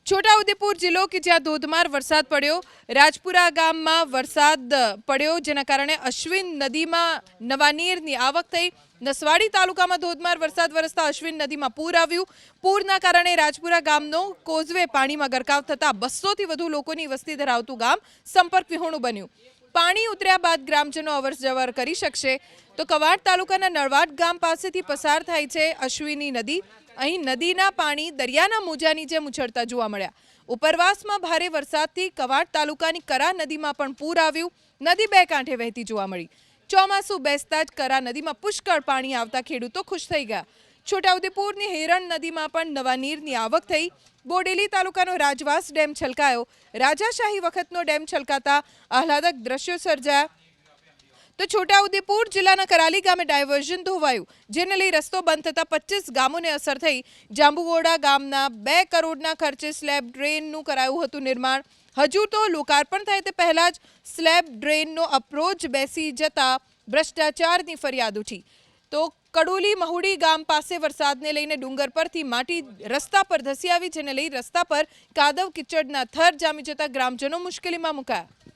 છોટાઉદેપુર જિલ્લો કે જ્યાં ધોધમાર વરસાદ પડ્યો, રાજપુરા ગામમાં વરસાદ પડ્યો જેના કારણે અશ્વિન નદીમાં નવા નીરની આવક થઈ। નસવાડી તાલુકામાં ધોધમાર વરસાદ વરસતા અશ્વિન નદીમાં પૂર આવ્યું। પૂરના કારણે રાજપુરા ગામનો કોઝવે પાણીમાં ગરકાવ થતા 200થી વધુ લોકોની વસ્તી ધરાવતું ગામ સંપર્ક વિહોણું બન્યું। પાણી ઉતર્યા બાદ ગ્રામજનો અવરજવર કરી શકશે તો કવાંટ તાલુકાના નળવાડ ગામ પાસેથી પસાર થાય છે અશ્વિની નદી। અહીં નદીના પાણી દરિયાના મોજાની જેમ ઉછળતા જોવા મળ્યા। ઉપરવાસમાં ભારે વરસાદથી કવાંટ તાલુકાની કરા નદીમાં પણ પૂર આવ્યું। નદી બે કાંઠે વહેતી જોવા મળી। ચોમાસું બેસતા જ કરા નદીમાં પુષ્કળ પાણી આવતા ખેડૂતો ખુશ થઈ ગયા। છોટાઉદેપુરની હેરણ નદીમાં પણ નવા નીરની આવક થઈ। બોડેલી તાલુકાનો રાજવાસ ડેમ છલકાયો। રાજાશાહી વખતનો ડેમ છલકાતા આહલાદક દ્રશ્યો સર્જાયા। તો છોટાઉદેપુર જિલ્લાના કરાલી ગામે ડાયવર્ઝન ધોવાયું જેને લઈ રસ્તો બંધ થતા 25 ગામોને અસર થઈ। જાંબુગોડા ગામના 2 કરોડના ખર્ચે સ્લેબ ડ્રેનનું કરાયું હતું નિર્માણ। હજુ તો લોકાર્પણ થાય તે પહેલા જ સ્લેબ ડ્રેનનો અપ્રોચ બેસી જતા ભ્રષ્ટાચારની ફરિયાદ ઉઠી। તો કડોલી મહુડી ગામ પાસે વરસાદને લઈને ડુંગર પરથી માટી રસ્તા પર ધસી આવી જેને લઈ રસ્તા પર કાદવ કિચડના થર જામી જતા ગ્રામજનો મુશ્કેલીમાં મુકાયા।